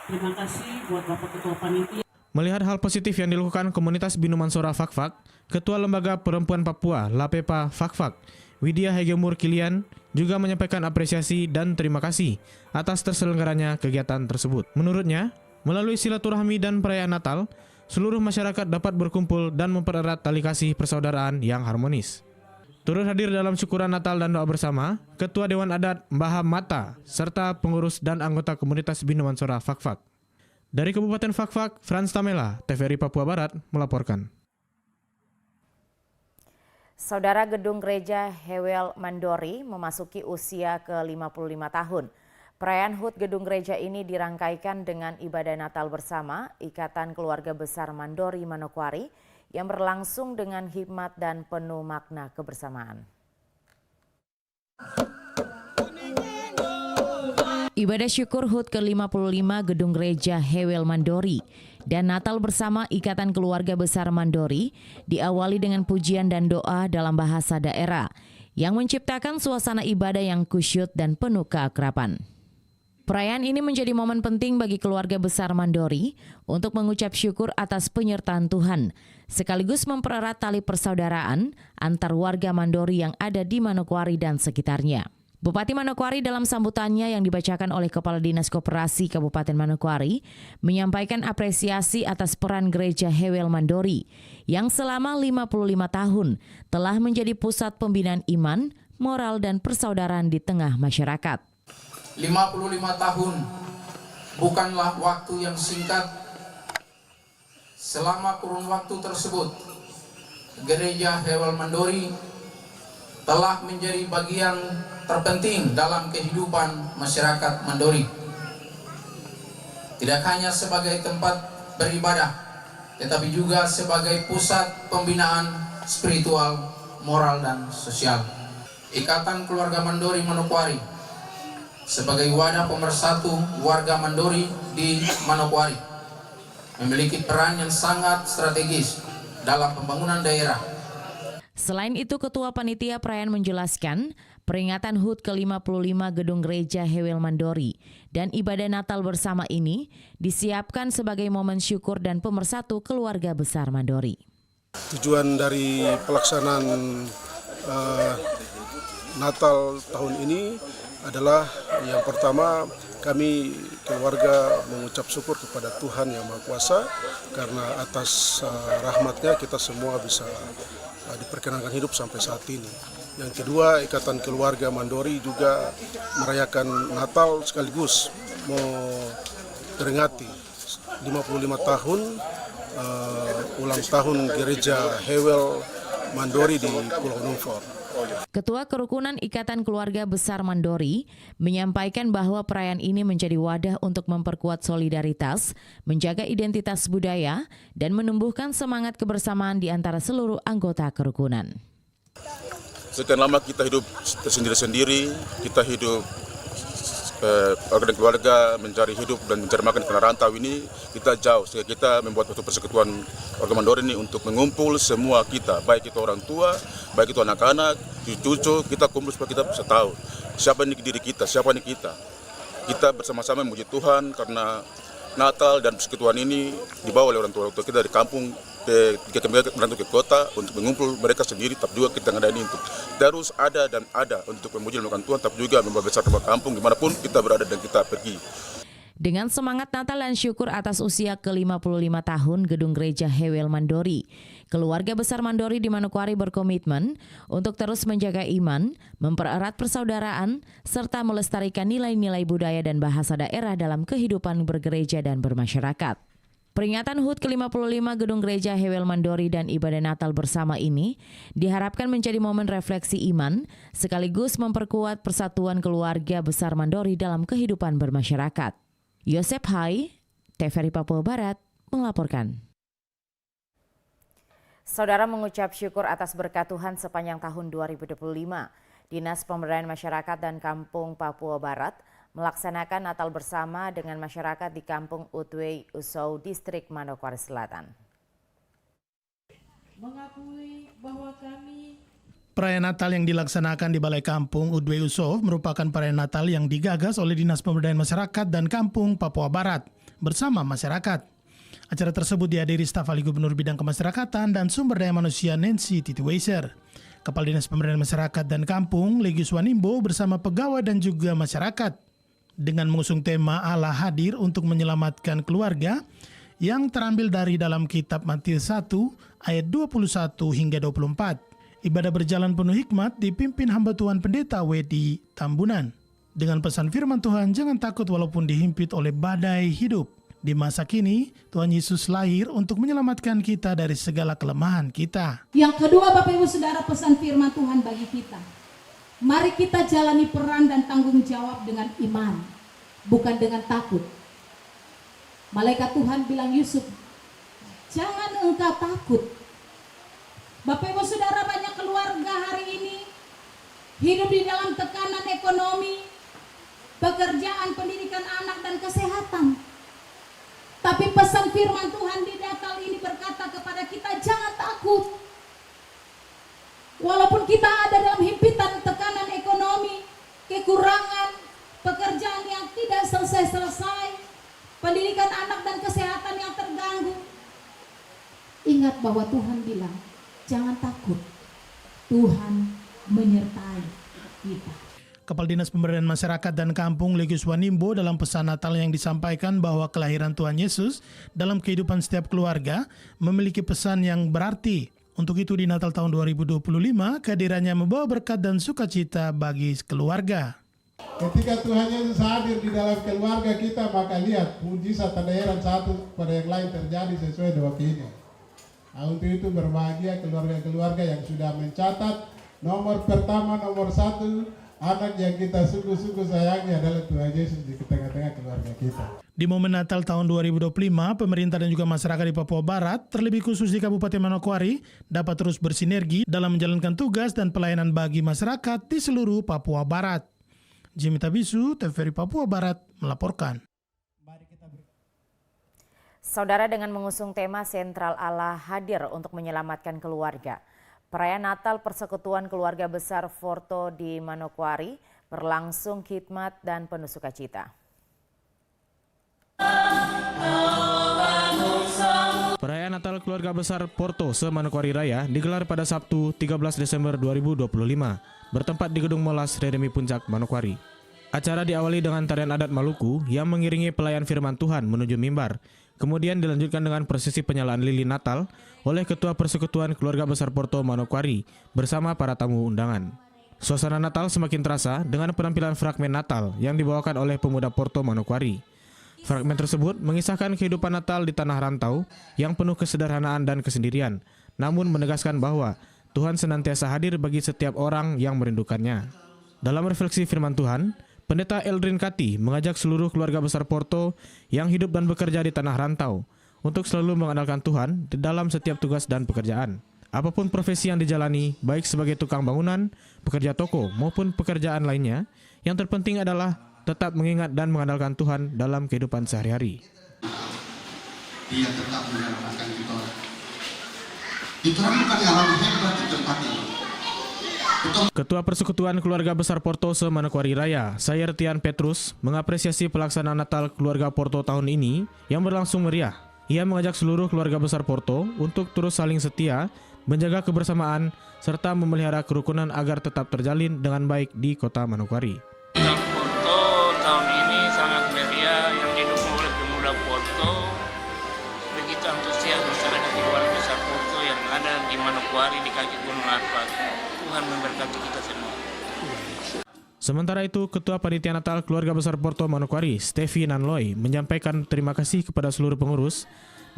Terima kasih buat Bapak Ketua Panitia. Melihat hal positif yang dilakukan komunitas Binu Mansora Fakfak, Ketua Lembaga Perempuan Papua LAPEPA Fakfak, Widya Hegemur Kilian, juga menyampaikan apresiasi dan terima kasih atas terselenggaranya kegiatan tersebut. Menurutnya, melalui silaturahmi dan perayaan Natal, seluruh masyarakat dapat berkumpul dan mempererat tali kasih persaudaraan yang harmonis. Turut hadir dalam syukuran Natal dan doa bersama, Ketua Dewan Adat Mbah Mata, serta pengurus dan anggota komunitas Binu Mansora Fakfak. Dari Kabupaten Fakfak, Frans Tamela, TVRI Papua Barat melaporkan. Saudara, gedung gereja Hewel Mandori memasuki usia ke-55 tahun. Perayaan HUT gedung gereja ini dirangkaikan dengan ibadah Natal bersama Ikatan Keluarga Besar Mandori Manokwari yang berlangsung dengan hikmat dan penuh makna kebersamaan. Ibadah syukur HUT ke-55 Gedung Gereja Hewel Mandori dan Natal bersama Ikatan Keluarga Besar Mandori diawali dengan pujian dan doa dalam bahasa daerah yang menciptakan suasana ibadah yang kusyuk dan penuh keakraban. Perayaan ini menjadi momen penting bagi keluarga besar Mandori untuk mengucap syukur atas penyertaan Tuhan, sekaligus mempererat tali persaudaraan antar warga Mandori yang ada di Manokwari dan sekitarnya. Bupati Manokwari dalam sambutannya yang dibacakan oleh Kepala Dinas Koperasi Kabupaten Manokwari menyampaikan apresiasi atas peran Gereja Hewel Mandori yang selama 55 tahun telah menjadi pusat pembinaan iman, moral dan persaudaraan di tengah masyarakat. 55 tahun bukanlah waktu yang singkat. Selama kurun waktu tersebut, Gereja Hewel Mandori telah menjadi bagian terpenting dalam kehidupan masyarakat Mandori. Tidak hanya sebagai tempat beribadah, tetapi juga sebagai pusat pembinaan spiritual, moral, dan sosial. Ikatan Keluarga Mandori Manokwari sebagai wadah pemersatu warga Mandori di Manokwari memiliki peran yang sangat strategis dalam pembangunan daerah. Selain itu, Ketua Panitia Perayaan menjelaskan peringatan HUT ke-55 Gedung Gereja Hewel Mandori dan ibadah Natal bersama ini disiapkan sebagai momen syukur dan pemersatu keluarga besar Mandori. Tujuan dari pelaksanaan Natal tahun ini adalah yang pertama, kami keluarga mengucap syukur kepada Tuhan Yang Maha Kuasa karena atas rahmatnya kita semua bisa diperkenankan hidup sampai saat ini. Yang kedua, Ikatan Keluarga Mandori juga merayakan Natal sekaligus memperingati 55 tahun ulang tahun Gereja Hewel Mandori di Pulau Numfor. Ketua Kerukunan Ikatan Keluarga Besar Mandori menyampaikan bahwa perayaan ini menjadi wadah untuk memperkuat solidaritas, menjaga identitas budaya, dan menumbuhkan semangat kebersamaan di antara seluruh anggota kerukunan. Sekian lama kita hidup sendiri-sendiri, kita hidup keluarga mencari hidup dan mencari makan karena rantau ini kita jauh, sehingga kita membuat satu persekutuan warga Mandori ini untuk mengumpul semua kita, baik itu orang tua, baik itu anak-anak, cucu, kita kumpul supaya kita bisa tahu siapa ini diri kita, siapa ini kita. Kita bersama-sama memuji Tuhan karena Natal dan persekutuan ini dibawa oleh orang tua kita dari kampung ke merantau ke kota untuk mengumpul mereka sendiri, tapi juga kita ngadain untuk terus ada dan ada untuk memuji dan melakukan Tuhan, tapi juga membawa besar rumah kampung dimanapun kita berada dan kita pergi. Dengan semangat Natal dan syukur atas usia ke-55 tahun Gedung Gereja Hewel Mandori, keluarga besar Mandori di Manokwari berkomitmen untuk terus menjaga iman, mempererat persaudaraan, serta melestarikan nilai-nilai budaya dan bahasa daerah dalam kehidupan bergereja dan bermasyarakat. Peringatan HUT ke-55 Gedung Gereja Hewel Mandori dan ibadah Natal bersama ini diharapkan menjadi momen refleksi iman sekaligus memperkuat persatuan keluarga besar Mandori dalam kehidupan bermasyarakat. Yosep Hai, TVRI Papua Barat, melaporkan. Saudara mengucap syukur atas berkat Tuhan sepanjang tahun 2025. Dinas Pemberdayaan Masyarakat dan Kampung Papua Barat melaksanakan Natal bersama dengan masyarakat di Kampung Utwei Usou, Distrik Manokwari Selatan. Mengakui bahwa kami Perayaan Natal yang dilaksanakan di Balai Kampung Utwei Usou merupakan perayaan Natal yang digagas oleh Dinas Pemberdayaan Masyarakat dan Kampung Papua Barat bersama masyarakat. Acara tersebut dihadiri staf ahli Gubernur Bidang Kemasyarakatan dan Sumber Daya Manusia Nancy Titiweiser, Kepala Dinas Pemberdayaan Masyarakat dan Kampung Legius Wanimbo bersama pegawai dan juga masyarakat. Dengan mengusung tema Allah hadir untuk menyelamatkan keluarga yang terambil dari dalam kitab Matius 1 ayat 21 hingga 24. Ibadah berjalan penuh hikmat dipimpin hamba Tuhan Pendeta Wedi Tambunan. Dengan pesan firman Tuhan, jangan takut walaupun dihimpit oleh badai hidup. Di masa kini, Tuhan Yesus lahir untuk menyelamatkan kita dari segala kelemahan kita. Yang kedua, Bapak Ibu Saudara, pesan firman Tuhan bagi kita. Mari kita jalani peran dan tanggung jawab dengan iman, bukan dengan takut. Malaikat Tuhan bilang Yusuf, jangan engkau takut. Bapak Ibu Saudara, banyak keluarga hari ini hidup di dalam tekanan ekonomi, pekerjaan, pendidikan anak, dan kesehatan. Tapi pesan firman Tuhan di Natal ini berkata kepada kita, jangan takut. Walaupun kita ada dalam himpitan tekanan ekonomi, kekurangan, pekerjaan yang tidak selesai-selesai, pendidikan anak dan kesehatan yang terganggu, ingat bahwa Tuhan bilang, jangan takut, Tuhan menyertai kita. Kepala Dinas Pemberdayaan Masyarakat dan Kampung Legius Wanimbo dalam pesan Natal yang disampaikan bahwa kelahiran Tuhan Yesus dalam kehidupan setiap keluarga memiliki pesan yang berarti. Untuk itu di Natal tahun 2025, kehadirannya membawa berkat dan sukacita bagi keluarga. Ketika Tuhan Yesus hadir di dalam keluarga kita, maka lihat mujizat tanda heran satu pada yang lain terjadi sesuai dengan waktunya. Nah, untuk itu berbahagia keluarga-keluarga yang sudah mencatat nomor pertama, nomor 1, anak yang kita sungguh-sungguh sayangi adalah Tuhan Yesus di tengah-tengah keluarga kita. Di momen Natal tahun 2025, pemerintah dan juga masyarakat di Papua Barat, terlebih khusus di Kabupaten Manokwari, dapat terus bersinergi dalam menjalankan tugas dan pelayanan bagi masyarakat di seluruh Papua Barat. Jimmy Tabisu, TVRI Papua Barat, melaporkan. Saudara, dengan mengusung tema Sentral Allah hadir untuk menyelamatkan keluarga, perayaan Natal Persekutuan Keluarga Besar Forto di Manokwari berlangsung khidmat dan penuh sukacita. Perayaan Natal Keluarga Besar Porto se-Manokwari Raya digelar pada Sabtu 13 Desember 2025 bertempat di Gedung Molas Redemi Puncak, Manokwari. Acara diawali dengan tarian adat Maluku yang mengiringi pelayan firman Tuhan menuju mimbar. Kemudian dilanjutkan dengan prosesi penyalaan lilin Natal oleh Ketua Persekutuan Keluarga Besar Porto Manokwari bersama para tamu undangan. Suasana Natal semakin terasa dengan penampilan fragmen Natal yang dibawakan oleh pemuda Porto Manokwari. Fragmen tersebut mengisahkan kehidupan Natal di tanah rantau yang penuh kesederhanaan dan kesendirian, namun menegaskan bahwa Tuhan senantiasa hadir bagi setiap orang yang merindukannya. Dalam refleksi firman Tuhan, Pendeta Eldrin Kati mengajak seluruh keluarga besar Porto yang hidup dan bekerja di tanah rantau untuk selalu mengandalkan Tuhan di dalam setiap tugas dan pekerjaan. Apapun profesi yang dijalani, baik sebagai tukang bangunan, pekerja toko, maupun pekerjaan lainnya, yang terpenting adalah tetap mengingat dan mengandalkan Tuhan dalam kehidupan sehari-hari. Dia tetap menyelamatkan kita. Itu bukan yang lebih hebat di tempat ini. Ketua Persekutuan Keluarga Besar Porto se-Manokwari Raya, Sayertian Petrus, mengapresiasi pelaksanaan Natal Keluarga Porto tahun ini yang berlangsung meriah. Ia mengajak seluruh keluarga besar Porto untuk terus saling setia, menjaga kebersamaan, serta memelihara kerukunan agar tetap terjalin dengan baik di kota Manokwari. Porto tahun ini sangat meriah yang didukung oleh pemuda Porto. Begitu antusias masyarakat di keluarga besar Porto yang ada di Manokwari di kaki Gunung Arfak. Tuhan memberkati kita semua. Sementara itu, Ketua Panitia Natal Keluarga Besar Porto Manokwari, Stevi Nanloy, menyampaikan terima kasih kepada seluruh pengurus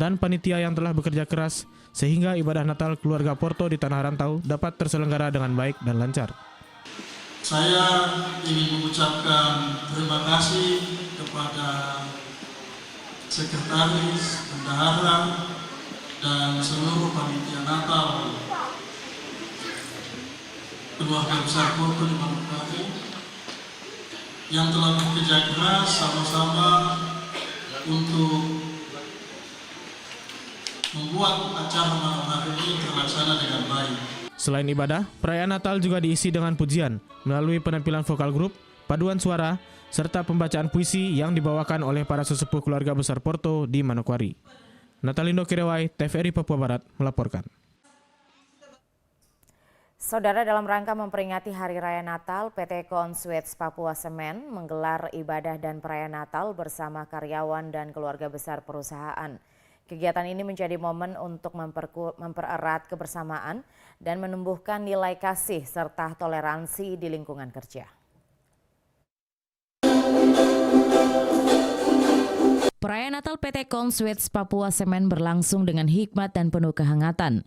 dan panitia yang telah bekerja keras sehingga ibadah Natal Keluarga Porto di tanah rantau dapat terselenggara dengan baik dan lancar. Saya ingin mengucapkan terima kasih kepada sekretaris, bendahara, dan seluruh panitia Natal Keluarga Besar Porto di Manokwari yang telah bekerja keras sama-sama untuk membuat acara malam hari ini terlaksana dengan baik. Selain ibadah, perayaan Natal juga diisi dengan pujian melalui penampilan vokal grup, paduan suara, serta pembacaan puisi yang dibawakan oleh para sesepuh keluarga besar Porto di Manokwari. Natalindo Kirewai, TVRI Papua Barat melaporkan. Saudara, dalam rangka memperingati Hari Raya Natal, PT Consuets Papua Semen menggelar ibadah dan perayaan Natal bersama karyawan dan keluarga besar perusahaan. Kegiatan ini menjadi momen untuk mempererat kebersamaan dan menumbuhkan nilai kasih serta toleransi di lingkungan kerja. Perayaan Natal PT Consuets Papua Semen berlangsung dengan hikmat dan penuh kehangatan.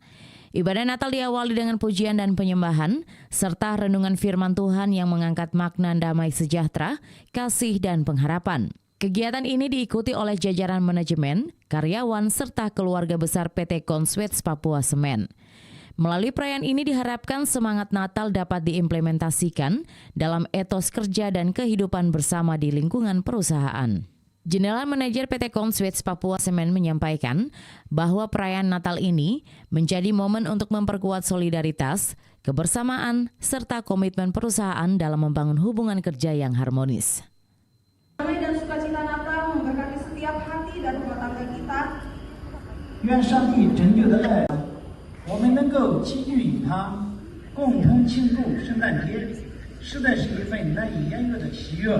Ibadah Natal diawali dengan pujian dan penyembahan, serta renungan firman Tuhan yang mengangkat makna damai sejahtera, kasih dan pengharapan. Kegiatan ini diikuti oleh jajaran manajemen, karyawan, serta keluarga besar PT Consuets Papua Semen. Melalui perayaan ini diharapkan semangat Natal dapat diimplementasikan dalam etos kerja dan kehidupan bersama di lingkungan perusahaan. General Manager PT Conswitch Papua Semen menyampaikan bahwa perayaan Natal ini menjadi momen untuk memperkuat solidaritas, kebersamaan, serta komitmen perusahaan dalam membangun hubungan kerja yang harmonis. Damai dan sukacita Natal memberkati setiap hati dan rumah tangga kita. 愿上帝拯救的爱，我们能够齐聚一堂，共同庆祝圣诞节，实在是一份难以言喻的喜悦。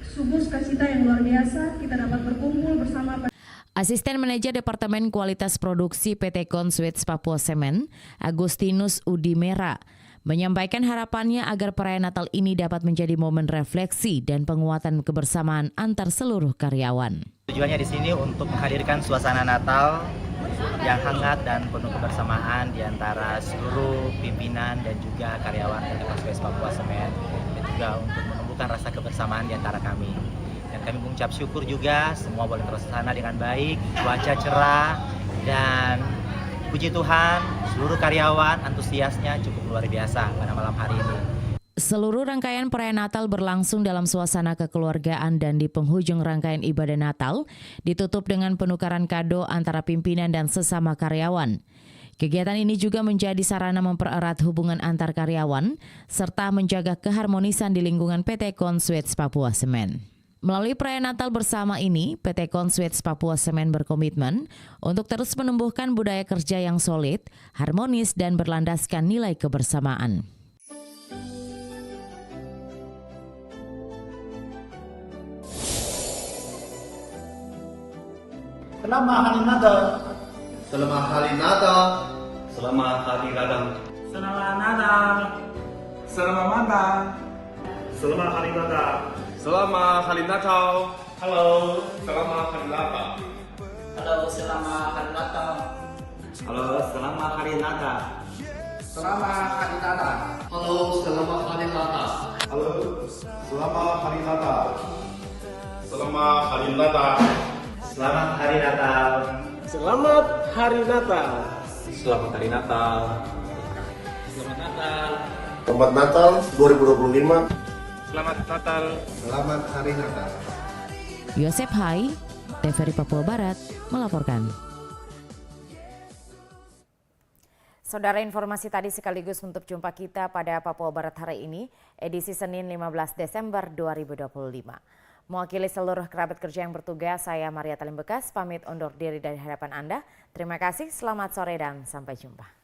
Sungguh sukacita yang luar biasa kita dapat berkumpul bersama. Asisten Manajer Departemen Kualitas Produksi PT Conswitch Papua Semen, Agustinus Udimera, menyampaikan harapannya agar perayaan Natal ini dapat menjadi momen refleksi dan penguatan kebersamaan antar seluruh karyawan. Tujuannya di sini untuk menghadirkan suasana Natal yang hangat dan penuh kebersamaan di antara seluruh pimpinan dan juga karyawan PT Conswitch Papua Semen, dan juga untuk menumbuhkan rasa kebersamaan di antara kami. Dan kami mengucap syukur juga semua boleh terlaksana dengan baik, cuaca cerah, dan puji Tuhan seluruh karyawan antusiasnya cukup luar biasa pada malam hari ini. Seluruh rangkaian perayaan Natal berlangsung dalam suasana kekeluargaan dan di penghujung rangkaian ibadah Natal ditutup dengan penukaran kado antara pimpinan dan sesama karyawan. Kegiatan ini juga menjadi sarana mempererat hubungan antar karyawan serta menjaga keharmonisan di lingkungan PT Conswitch Papua Semen. Melalui perayaan Natal bersama ini, PT Conswitch Papua Semen berkomitmen untuk terus menumbuhkan budaya kerja yang solid, harmonis, dan berlandaskan nilai kebersamaan. Selamat Hari Natal. Selamat Hari Natal. Selamat Hari Natal. Selamat Natal. Selamat Natal. Selamat Hari Natal. Selamat Hari Natal. Halo. Selamat Hari Natal. Halo, selamat Hari Natal. Halo, selamat Hari Natal. Selamat Hari Natal. Halo, selamat Hari Natal. Halo, selamat Hari Natal. Selamat Hari Natal. Selamat Hari Natal. Selamat Hari Natal. Selamat Hari Natal. Selamat Natal. Selamat Natal 2025. Selamat Natal. Selamat Hari Natal. Yosep Hai, TVRI Papua Barat melaporkan. Saudara, informasi tadi sekaligus untuk jumpa kita pada Papua Barat hari ini, edisi Senin 15 Desember 2025. Mewakili seluruh kerabat kerja yang bertugas, saya Maria Talim Bekas pamit undur diri dari hadapan Anda. Terima kasih, selamat sore dan sampai jumpa.